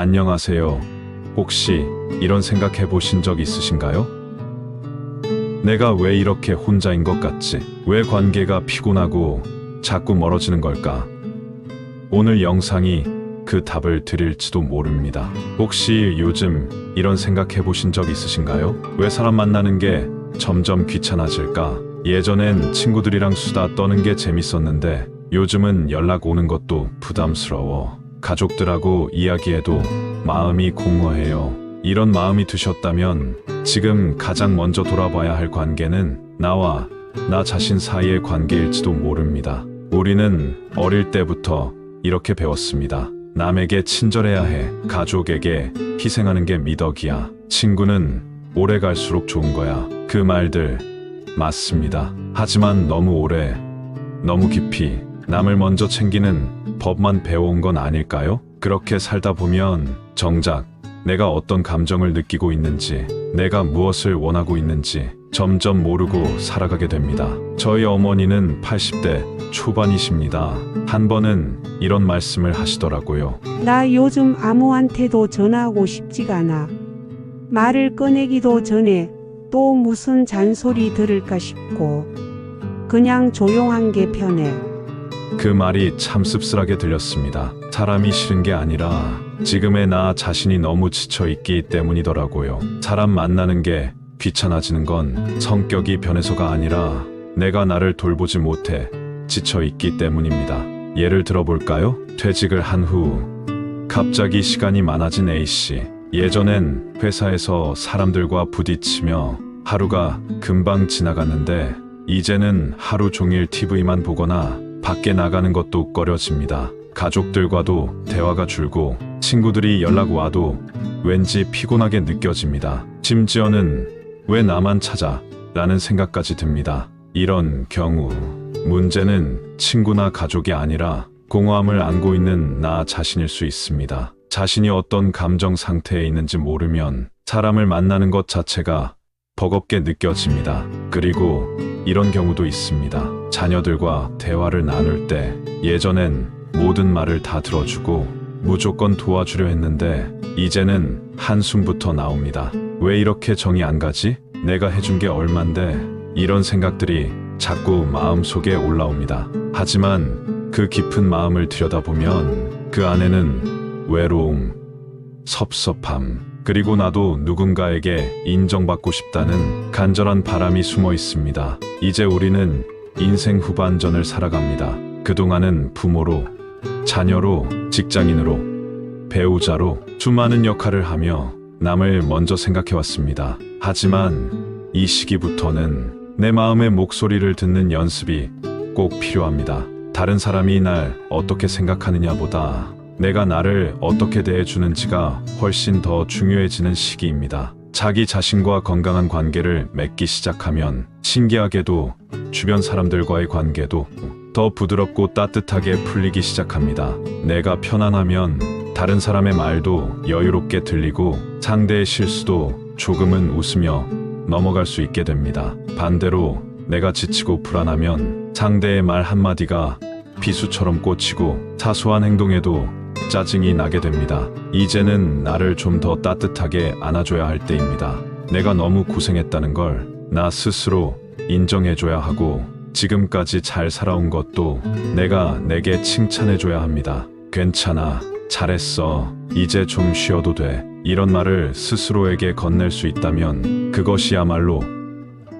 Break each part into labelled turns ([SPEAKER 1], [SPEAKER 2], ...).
[SPEAKER 1] 안녕하세요. 혹시 이런 생각해 보신 적 있으신가요? 내가 왜 이렇게 혼자인 것 같지? 왜 관계가 피곤하고 자꾸 멀어지는 걸까? 오늘 영상이 그 답을 드릴지도 모릅니다. 혹시 요즘 이런 생각해 보신 적 있으신가요? 왜 사람 만나는 게 점점 귀찮아질까? 예전엔 친구들이랑 수다 떠는 게 재밌었는데 요즘은 연락 오는 것도 부담스러워. 가족들하고 이야기해도 마음이 공허해요. 이런 마음이 드셨다면 지금 가장 먼저 돌아봐야 할 관계는 나와 나 자신 사이의 관계일지도 모릅니다. 우리는 어릴 때부터 이렇게 배웠습니다. 남에게 친절해야 해. 가족에게 희생하는 게 미덕이야. 친구는 오래 갈수록 좋은 거야. 그 말들 맞습니다. 하지만 너무 오래, 너무 깊이 남을 먼저 챙기는 법만 배워온 건 아닐까요? 그렇게 살다 보면 정작 내가 어떤 감정을 느끼고 있는지, 내가 무엇을 원하고 있는지 점점 모르고 살아가게 됩니다. 저희 어머니는 80대 초반이십니다. 한 번은 이런 말씀을 하시더라고요.
[SPEAKER 2] 나 요즘 아무한테도 전화하고 싶지가 않아. 말을 꺼내기도 전에 또 무슨 잔소리 들을까 싶고 그냥 조용한 게 편해.
[SPEAKER 1] 그 말이 참 씁쓸하게 들렸습니다. 사람이 싫은 게 아니라 지금의 나 자신이 너무 지쳐있기 때문이더라고요. 사람 만나는 게 귀찮아지는 건 성격이 변해서가 아니라 내가 나를 돌보지 못해 지쳐있기 때문입니다. 예를 들어볼까요? 퇴직을 한 후 갑자기 시간이 많아진 A씨. 예전엔 회사에서 사람들과 부딪히며 하루가 금방 지나갔는데 이제는 하루 종일 TV만 보거나 밖에 나가는 것도 꺼려집니다. 가족들과도 대화가 줄고 친구들이 연락 와도 왠지 피곤하게 느껴집니다. 심지어는 왜 나만 찾아? 라는 생각까지 듭니다. 이런 경우 문제는 친구나 가족이 아니라 공허함을 안고 있는 나 자신일 수 있습니다. 자신이 어떤 감정 상태에 있는지 모르면 사람을 만나는 것 자체가 버겁게 느껴집니다. 그리고 이런 경우도 있습니다. 자녀들과 대화를 나눌 때 예전엔 모든 말을 다 들어주고 무조건 도와주려 했는데 이제는 한숨부터 나옵니다. 왜 이렇게 정이 안 가지? 내가 해준 게 얼만데? 이런 생각들이 자꾸 마음속에 올라옵니다. 하지만 그 깊은 마음을 들여다보면 그 안에는 외로움, 섭섭함, 그리고 나도 누군가에게 인정받고 싶다는 간절한 바람이 숨어 있습니다. 이제 우리는 인생 후반전을 살아갑니다. 그동안은 부모로, 자녀로, 직장인으로, 배우자로 수많은 역할을 하며 남을 먼저 생각해왔습니다. 하지만 이 시기부터는 내 마음의 목소리를 듣는 연습이 꼭 필요합니다. 다른 사람이 날 어떻게 생각하느냐보다 내가 나를 어떻게 대해주는지가 훨씬 더 중요해지는 시기입니다. 자기 자신과 건강한 관계를 맺기 시작하면 신기하게도 주변 사람들과의 관계도 더 부드럽고 따뜻하게 풀리기 시작합니다. 내가 편안하면 다른 사람의 말도 여유롭게 들리고 상대의 실수도 조금은 웃으며 넘어갈 수 있게 됩니다. 반대로 내가 지치고 불안하면 상대의 말 한마디가 비수처럼 꽂히고 사소한 행동에도 짜증이 나게 됩니다. 이제는 나를 좀 더 따뜻하게 안아줘야 할 때입니다. 내가 너무 고생했다는 걸 나 스스로 인정해줘야 하고 지금까지 잘 살아온 것도 내가 내게 칭찬해줘야 합니다. 괜찮아, 잘했어, 이제 좀 쉬어도 돼. 이런 말을 스스로에게 건넬 수 있다면 그것이야말로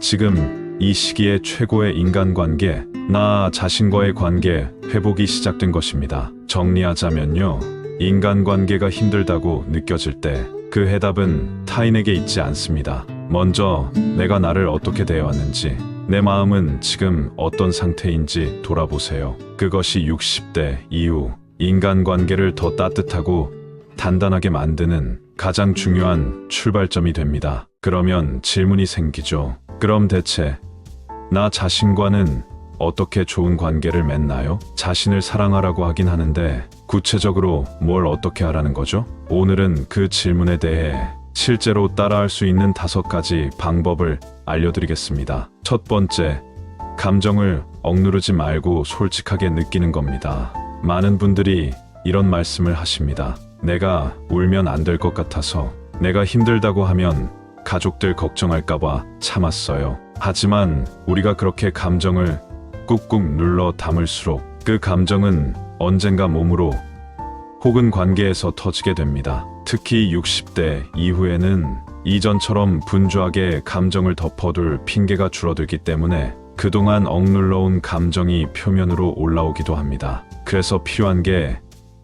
[SPEAKER 1] 지금 이 시기의 최고의 인간관계, 나 자신과의 관계 회복이 시작된 것입니다. 정리하자면요, 인간관계가 힘들다고 느껴질 때 그 해답은 타인에게 있지 않습니다. 먼저 내가 나를 어떻게 대해왔는지, 내 마음은 지금 어떤 상태인지 돌아보세요. 그것이 60대 이후 인간관계를 더 따뜻하고 단단하게 만드는 가장 중요한 출발점이 됩니다. 그러면 질문이 생기죠. 그럼 대체 나 자신과는 어떻게 좋은 관계를 맺나요? 자신을 사랑하라고 하긴 하는데 구체적으로 뭘 어떻게 하라는 거죠? 오늘은 그 질문에 대해 실제로 따라할 수 있는 5가지 방법을 알려드리겠습니다. 첫 번째, 감정을 억누르지 말고 솔직하게 느끼는 겁니다. 많은 분들이 이런 말씀을 하십니다. 내가 울면 안 될 것 같아서, 내가 힘들다고 하면 가족들 걱정할까봐 참았어요. 하지만 우리가 그렇게 감정을 꾹꾹 눌러 담을수록 그 감정은 언젠가 몸으로 혹은 관계에서 터지게 됩니다. 특히 60대 이후에는 이전처럼 분주하게 감정을 덮어둘 핑계가 줄어들기 때문에 그동안 억눌러온 감정이 표면으로 올라오기도 합니다. 그래서 필요한 게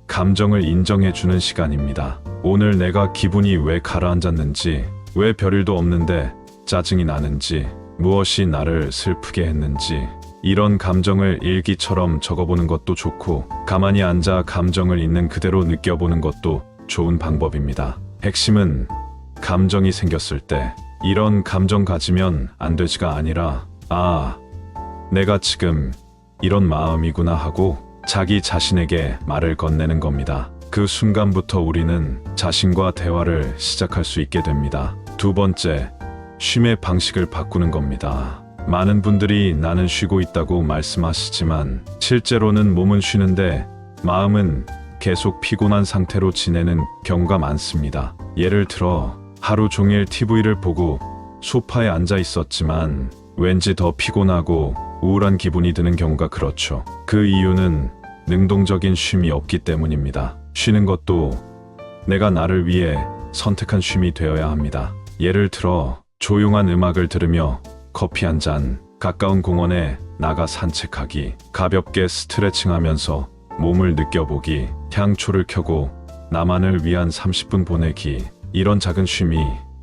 [SPEAKER 1] 감정을 인정해주는 시간입니다. 오늘 내가 기분이 왜 가라앉았는지, 왜 별일도 없는데 짜증이 나는지, 무엇이 나를 슬프게 했는지, 이런 감정을 일기처럼 적어보는 것도 좋고, 가만히 앉아 감정을 있는 그대로 느껴보는 것도 좋은 방법입니다. 핵심은 감정이 생겼을 때 이런 감정 가지면 안 되지가 아니라, 아, 내가 지금 이런 마음이구나 하고 자기 자신에게 말을 건네는 겁니다. 그 순간부터 우리는 자신과 대화를 시작할 수 있게 됩니다. 두 번째, 쉼의 방식을 바꾸는 겁니다. 많은 분들이 나는 쉬고 있다고 말씀하시지만 실제로는 몸은 쉬는데 마음은 계속 피곤한 상태로 지내는 경우가 많습니다. 예를 들어 하루 종일 TV를 보고 소파에 앉아 있었지만 왠지 더 피곤하고 우울한 기분이 드는 경우가 그렇죠. 그 이유는 능동적인 쉼이 없기 때문입니다. 쉬는 것도 내가 나를 위해 선택한 쉼이 되어야 합니다. 예를 들어 조용한 음악을 들으며 커피 한 잔, 가까운 공원에 나가 산책하기, 가볍게 스트레칭하면서 몸을 느껴보기, 향초를 켜고 나만을 위한 30분 보내기, 이런 작은 쉼이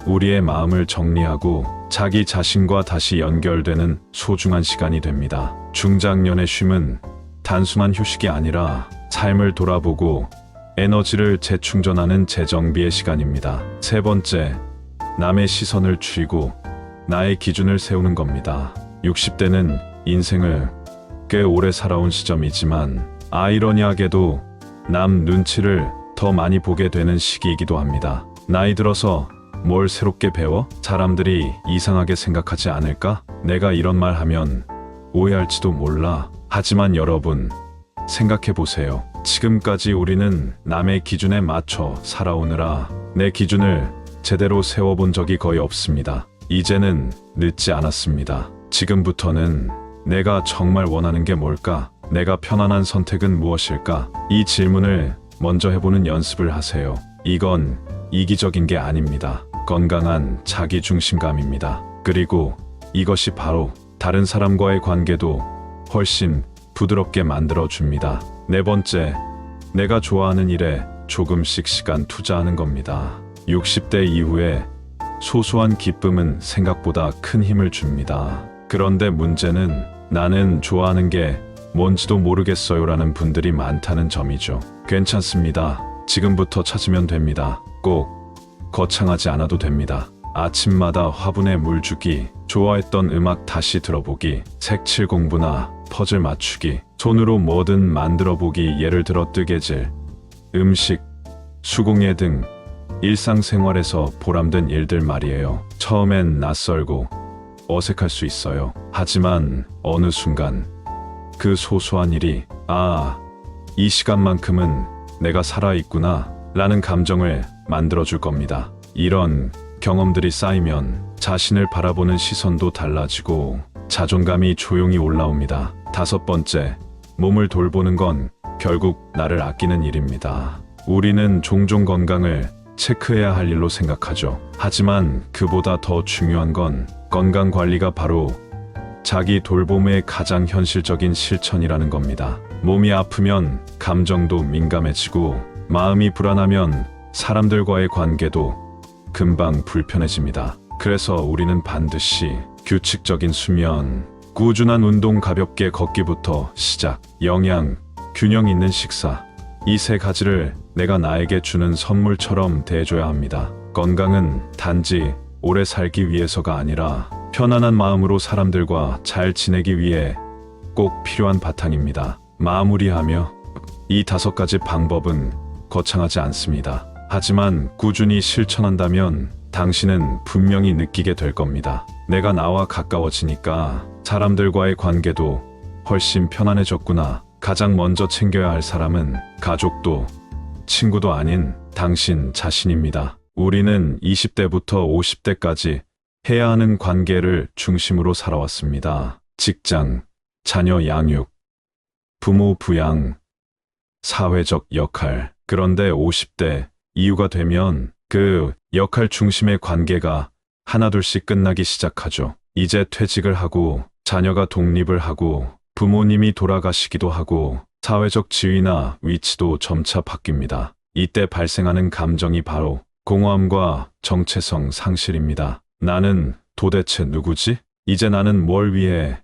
[SPEAKER 1] 우리의 마음을 정리하고 자기 자신과 다시 연결되는 소중한 시간이 됩니다. 중장년의 쉼은 단순한 휴식이 아니라 삶을 돌아보고 에너지를 재충전하는 재정비의 시간입니다. 세 번째, 남의 시선을 줄이고 나의 기준을 세우는 겁니다. 60대는 인생을 꽤 오래 살아온 시점이지만 아이러니하게도 남 눈치를 더 많이 보게 되는 시기이기도 합니다. 나이 들어서 뭘 새롭게 배워? 사람들이 이상하게 생각하지 않을까? 내가 이런 말 하면 오해할지도 몰라. 하지만 여러분, 생각해 보세요. 지금까지 우리는 남의 기준에 맞춰 살아오느라 내 기준을 제대로 세워본 적이 거의 없습니다. 이제는 늦지 않았습니다. 지금부터는 내가 정말 원하는 게 뭘까? 내가 편안한 선택은 무엇일까? 이 질문을 먼저 해보는 연습을 하세요. 이건 이기적인 게 아닙니다. 건강한 자기중심감입니다. 그리고 이것이 바로 다른 사람과의 관계도 훨씬 부드럽게 만들어줍니다. 네 번째, 내가 좋아하는 일에 조금씩 시간 투자하는 겁니다. 60대 이후에 소소한 기쁨은 생각보다 큰 힘을 줍니다. 그런데 문제는 나는 좋아하는 게 뭔지도 모르겠어요 라는 분들이 많다는 점이죠. 괜찮습니다. 지금부터 찾으면 됩니다. 꼭 거창하지 않아도 됩니다. 아침마다 화분에 물 주기, 좋아했던 음악 다시 들어보기, 색칠 공부나 퍼즐 맞추기, 손으로 뭐든 만들어 보기, 예를 들어 뜨개질, 음식, 수공예 등 일상생활에서 보람된 일들 말이에요. 처음엔 낯설고 어색할 수 있어요. 하지만 어느 순간 그 소소한 일이 이 시간만큼은 내가 살아있구나 라는 감정을 만들어줄 겁니다. 이런 경험들이 쌓이면 자신을 바라보는 시선도 달라지고 자존감이 조용히 올라옵니다. 다섯 번째, 몸을 돌보는 건 결국 나를 아끼는 일입니다. 우리는 종종 건강을 체크해야 할 일로 생각하죠. 하지만 그보다 더 중요한 건 건강 관리가 바로 자기 돌봄의 가장 현실적인 실천이라는 겁니다. 몸이 아프면 감정도 민감해지고 마음이 불안하면 사람들과의 관계도 금방 불편해집니다. 그래서 우리는 반드시 규칙적인 수면, 꾸준한 운동, 가볍게 걷기부터 시작, 영양, 균형 있는 식사, 이 세 가지를 내가 나에게 주는 선물처럼 대해줘야 합니다. 건강은 단지 오래 살기 위해서가 아니라 편안한 마음으로 사람들과 잘 지내기 위해 꼭 필요한 바탕입니다. 마무리하며 이 5가지 방법은 거창하지 않습니다. 하지만 꾸준히 실천한다면 당신은 분명히 느끼게 될 겁니다. 내가 나와 가까워지니까 사람들과의 관계도 훨씬 편안해졌구나. 가장 먼저 챙겨야 할 사람은 가족도 친구도 아닌 당신 자신입니다. 우리는 20대부터 50대까지 해야 하는 관계를 중심으로 살아왔습니다. 직장, 자녀 양육, 부모 부양, 사회적 역할. 그런데 50대 이후가 되면 그 역할 중심의 관계가 하나둘씩 끝나기 시작하죠. 이제 퇴직을 하고 자녀가 독립을 하고 부모님이 돌아가시기도 하고 사회적 지위나 위치도 점차 바뀝니다. 이때 발생하는 감정이 바로 공허함과 정체성 상실입니다. 나는 도대체 누구지? 이제 나는 뭘 위해,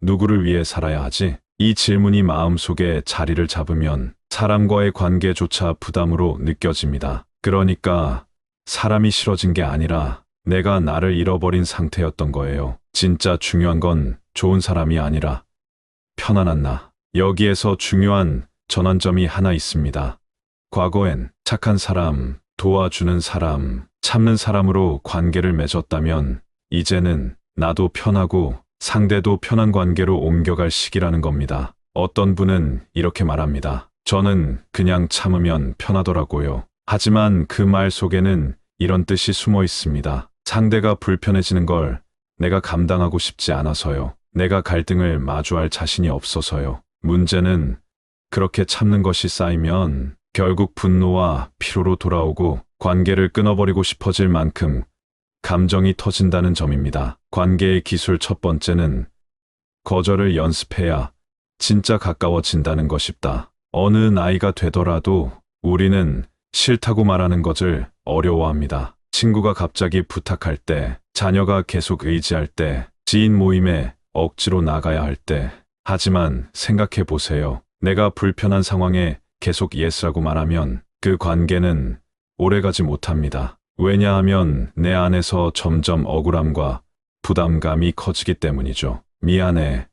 [SPEAKER 1] 누구를 위해 살아야 하지? 이 질문이 마음속에 자리를 잡으면 사람과의 관계조차 부담으로 느껴집니다. 그러니까 사람이 싫어진 게 아니라 내가 나를 잃어버린 상태였던 거예요. 진짜 중요한 건 좋은 사람이 아니라 편안한 나. 여기에서 중요한 전환점이 하나 있습니다. 과거엔 착한 사람, 도와주는 사람, 참는 사람으로 관계를 맺었다면 이제는 나도 편하고 상대도 편한 관계로 옮겨갈 시기라는 겁니다. 어떤 분은 이렇게 말합니다. 저는 그냥 참으면 편하더라고요. 하지만 그 말 속에는 이런 뜻이 숨어 있습니다. 상대가 불편해지는 걸 내가 감당하고 싶지 않아서요. 내가 갈등을 마주할 자신이 없어서요. 문제는 그렇게 참는 것이 쌓이면 결국 분노와 피로로 돌아오고 관계를 끊어버리고 싶어질 만큼 감정이 터진다는 점입니다. 관계의 기술 첫 번째는 거절을 연습해야 진짜 가까워진다는 것입다. 어느 나이가 되더라도 우리는 싫다고 말하는 것을 어려워합니다. 친구가 갑자기 부탁할 때, 자녀가 계속 의지할 때, 지인 모임에 억지로 나가야 할 때. 하지만 생각해 보세요. 내가 불편한 상황에 계속 예스라고 말하면 그 관계는 오래가지 못합니다. 왜냐하면 내 안에서 점점 억울함과 부담감이 커지기 때문이죠. 미안해.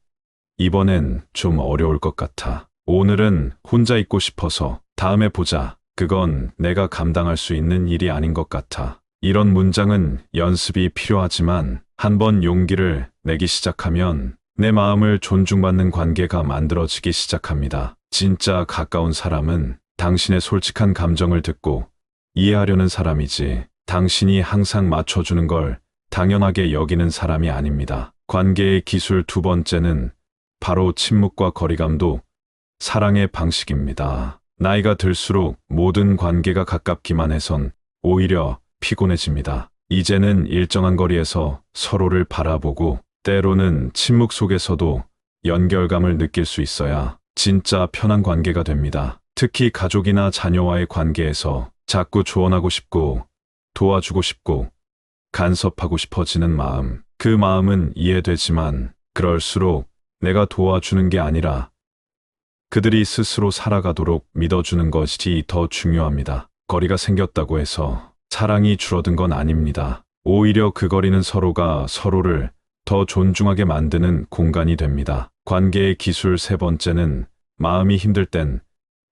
[SPEAKER 1] 이번엔 좀 어려울 것 같아. 오늘은 혼자 있고 싶어서. 다음에 보자. 그건 내가 감당할 수 있는 일이 아닌 것 같아. 이런 문장은 연습이 필요하지만 한번 용기를 내기 시작하면 내 마음을 존중받는 관계가 만들어지기 시작합니다. 진짜 가까운 사람은 당신의 솔직한 감정을 듣고 이해하려는 사람이지, 당신이 항상 맞춰주는 걸 당연하게 여기는 사람이 아닙니다. 관계의 기술 두 번째는 바로 침묵과 거리감도 사랑의 방식입니다. 나이가 들수록 모든 관계가 가깝기만 해선 오히려 피곤해집니다. 이제는 일정한 거리에서 서로를 바라보고 때로는 침묵 속에서도 연결감을 느낄 수 있어야 진짜 편한 관계가 됩니다. 특히 가족이나 자녀와의 관계에서 자꾸 조언하고 싶고 도와주고 싶고 간섭하고 싶어지는 마음. 그 마음은 이해되지만 그럴수록 내가 도와주는 게 아니라 그들이 스스로 살아가도록 믿어주는 것이 더 중요합니다. 거리가 생겼다고 해서 사랑이 줄어든 건 아닙니다. 오히려 그 거리는 서로가 서로를 더 존중하게 만드는 공간이 됩니다. 관계의 기술 세 번째는 마음이 힘들 땐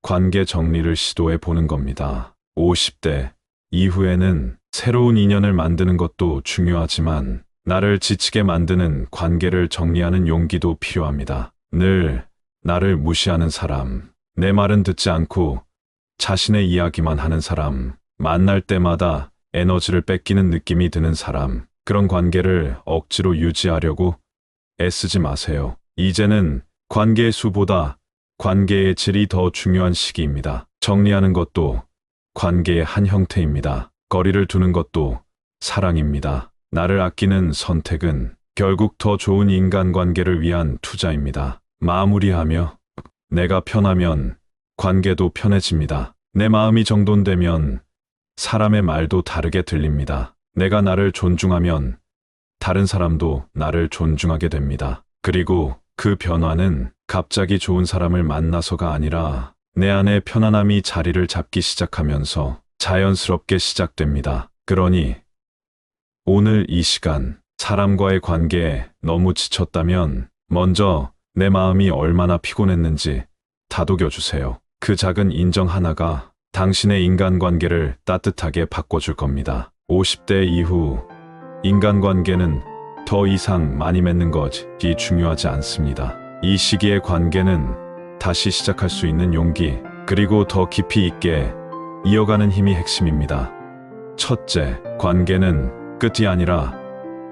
[SPEAKER 1] 관계 정리를 시도해 보는 겁니다. 50대 이후에는 새로운 인연을 만드는 것도 중요하지만 나를 지치게 만드는 관계를 정리하는 용기도 필요합니다. 늘 나를 무시하는 사람, 내 말은 듣지 않고 자신의 이야기만 하는 사람, 만날 때마다 에너지를 뺏기는 느낌이 드는 사람, 그런 관계를 억지로 유지하려고 애쓰지 마세요. 이제는 관계의 수보다 관계의 질이 더 중요한 시기입니다. 정리하는 것도 관계의 한 형태입니다. 거리를 두는 것도 사랑입니다. 나를 아끼는 선택은 결국 더 좋은 인간관계를 위한 투자입니다. 마무리하며 내가 편하면 관계도 편해집니다. 내 마음이 정돈되면 사람의 말도 다르게 들립니다. 내가 나를 존중하면 다른 사람도 나를 존중하게 됩니다. 그리고 그 변화는 갑자기 좋은 사람을 만나서가 아니라 내 안에 편안함이 자리를 잡기 시작하면서 자연스럽게 시작됩니다. 그러니 오늘 이 시간 사람과의 관계에 너무 지쳤다면 먼저 내 마음이 얼마나 피곤했는지 다독여주세요. 그 작은 인정 하나가 당신의 인간관계를 따뜻하게 바꿔줄 겁니다. 50대 이후 인간관계는 더 이상 많이 맺는 것이 중요하지 않습니다. 이 시기의 관계는 다시 시작할 수 있는 용기, 그리고 더 깊이 있게 이어가는 힘이 핵심입니다. 첫째, 관계는 끝이 아니라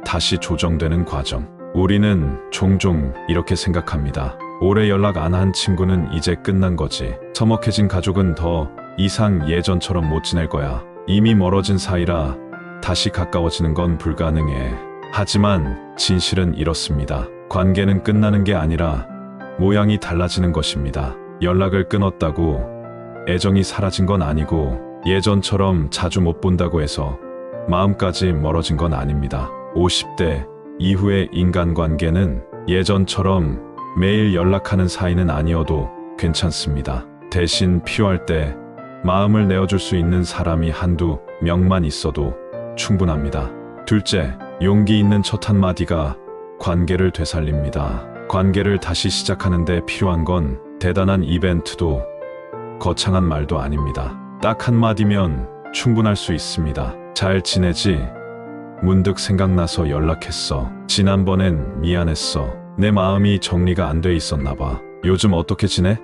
[SPEAKER 1] 다시 조정되는 과정. 우리는 종종 이렇게 생각합니다. 오래 연락 안 한 친구는 이제 끝난 거지. 서먹해진 가족은 더 이상 예전처럼 못 지낼 거야. 이미 멀어진 사이라 다시 가까워지는 건 불가능해. 하지만 진실은 이렇습니다. 관계는 끝나는 게 아니라 모양이 달라지는 것입니다. 연락을 끊었다고 애정이 사라진 건 아니고 예전처럼 자주 못 본다고 해서 마음까지 멀어진 건 아닙니다. 50대 이후의 인간관계는 예전처럼 매일 연락하는 사이는 아니어도 괜찮습니다. 대신 필요할 때 마음을 내어줄 수 있는 사람이 한두 명만 있어도 충분합니다. 둘째, 용기 있는 첫 한마디가 관계를 되살립니다. 관계를 다시 시작하는데 필요한 건 대단한 이벤트도 거창한 말도 아닙니다. 딱 한마디면 충분할 수 있습니다. 잘 지내지? 문득 생각나서 연락했어. 지난번엔 미안했어. 내 마음이 정리가 안 돼 있었나 봐. 요즘 어떻게 지내?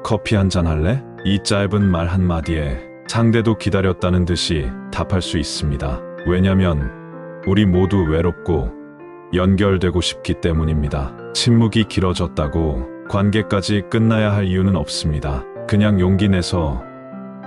[SPEAKER 1] 커피 한잔 할래? 이 짧은 말 한마디에 상대도 기다렸다는 듯이 답할 수 있습니다. 왜냐면 우리 모두 외롭고 연결되고 싶기 때문입니다. 침묵이 길어졌다고 관계까지 끝나야 할 이유는 없습니다. 그냥 용기 내서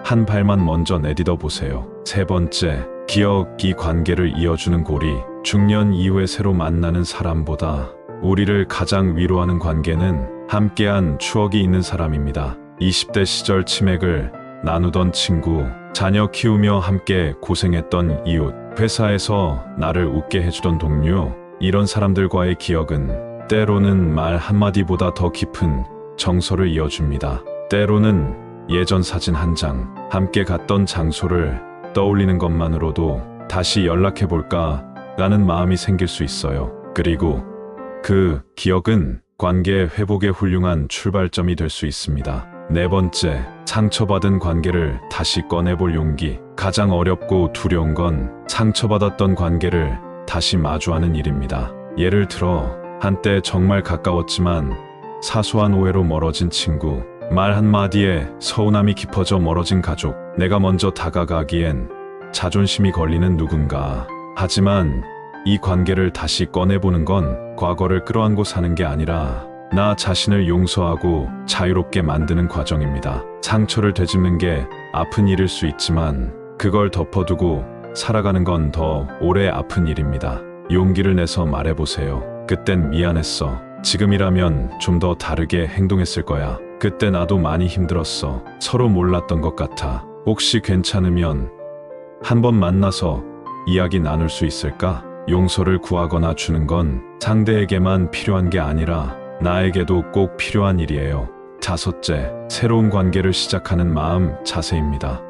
[SPEAKER 1] 한 발만 먼저 내딛어 보세요. 세 번째, 기억이 관계를 이어주는 고리. 중년 이후에 새로 만나는 사람보다 우리를 가장 위로하는 관계는 함께한 추억이 있는 사람입니다. 20대 시절 치맥을 나누던 친구, 자녀 키우며 함께 고생했던 이웃, 회사에서 나를 웃게 해주던 동료, 이런 사람들과의 기억은 때로는 말 한마디보다 더 깊은 정서를 이어줍니다. 때로는 예전 사진 한 장, 함께 갔던 장소를 떠올리는 것만으로도 다시 연락해볼까 라는 마음이 생길 수 있어요. 그리고 그 기억은 관계 회복의 훌륭한 출발점이 될 수 있습니다. 네 번째, 상처받은 관계를 다시 꺼내볼 용기. 가장 어렵고 두려운 건 상처받았던 관계를 다시 마주하는 일입니다. 예를 들어 한때 정말 가까웠지만 사소한 오해로 멀어진 친구, 말 한마디에 서운함이 깊어져 멀어진 가족, 내가 먼저 다가가기엔 자존심이 걸리는 누군가. 하지만 이 관계를 다시 꺼내보는 건 과거를 끌어안고 사는 게 아니라 나 자신을 용서하고 자유롭게 만드는 과정입니다. 상처를 되짚는 게 아픈 일일 수 있지만 그걸 덮어두고 살아가는 건 더 오래 아픈 일입니다. 용기를 내서 말해보세요. 그땐 미안했어. 지금이라면 좀 더 다르게 행동했을 거야. 그때 나도 많이 힘들었어. 서로 몰랐던 것 같아. 혹시 괜찮으면 한번 만나서 이야기 나눌 수 있을까? 용서를 구하거나 주는 건 상대에게만 필요한 게 아니라 나에게도 꼭 필요한 일이에요. 다섯째, 새로운 관계를 시작하는 마음 자세입니다.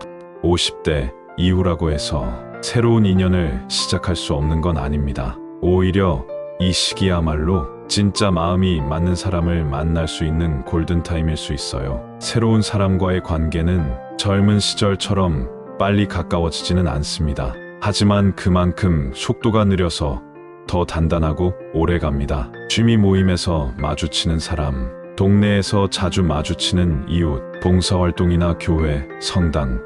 [SPEAKER 1] 50대 이후라고 해서 새로운 인연을 시작할 수 없는 건 아닙니다. 오히려 이 시기야말로 진짜 마음이 맞는 사람을 만날 수 있는 골든타임일 수 있어요. 새로운 사람과의 관계는 젊은 시절처럼 빨리 가까워지지는 않습니다. 하지만 그만큼 속도가 느려서 더 단단하고 오래갑니다. 취미 모임에서 마주치는 사람, 동네에서 자주 마주치는 이웃, 봉사활동이나 교회, 성당,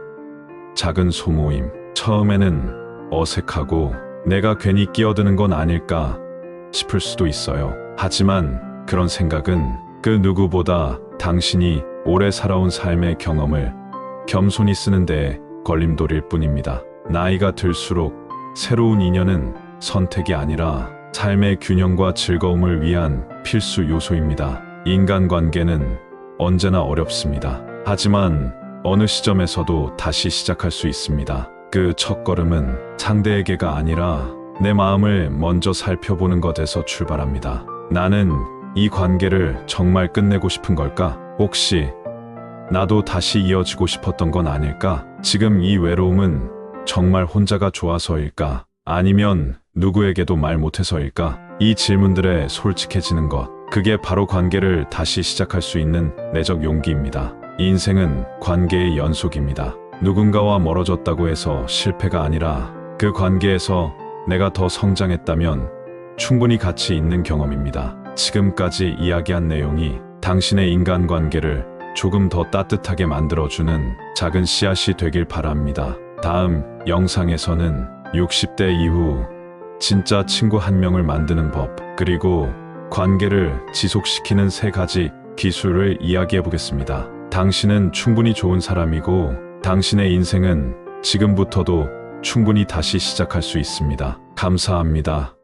[SPEAKER 1] 작은 소모임. 처음에는 어색하고 내가 괜히 끼어드는 건 아닐까 싶을 수도 있어요. 하지만 그런 생각은 그 누구보다 당신이 오래 살아온 삶의 경험을 겸손히 쓰는 데 걸림돌일 뿐입니다. 나이가 들수록 새로운 인연은 선택이 아니라 삶의 균형과 즐거움을 위한 필수 요소입니다. 인간관계는 언제나 어렵습니다. 하지만 어느 시점에서도 다시 시작할 수 있습니다. 그 첫걸음은 상대에게가 아니라 내 마음을 먼저 살펴보는 것에서 출발합니다. 나는 이 관계를 정말 끝내고 싶은 걸까? 혹시 나도 다시 이어지고 싶었던 건 아닐까? 지금 이 외로움은 정말 혼자가 좋아서일까? 아니면 누구에게도 말 못해서일까? 이 질문들에 솔직해지는 것, 그게 바로 관계를 다시 시작할 수 있는 내적 용기입니다. 인생은 관계의 연속입니다. 누군가와 멀어졌다고 해서 실패가 아니라 그 관계에서 내가 더 성장했다면 충분히 가치 있는 경험입니다. 지금까지 이야기한 내용이 당신의 인간관계를 조금 더 따뜻하게 만들어주는 작은 씨앗이 되길 바랍니다. 다음 영상에서는 60대 이후 진짜 친구 한 명을 만드는 법, 그리고 관계를 지속시키는 3가지 기술을 이야기해 보겠습니다. 당신은 충분히 좋은 사람이고 당신의 인생은 지금부터도 충분히 다시 시작할 수 있습니다. 감사합니다.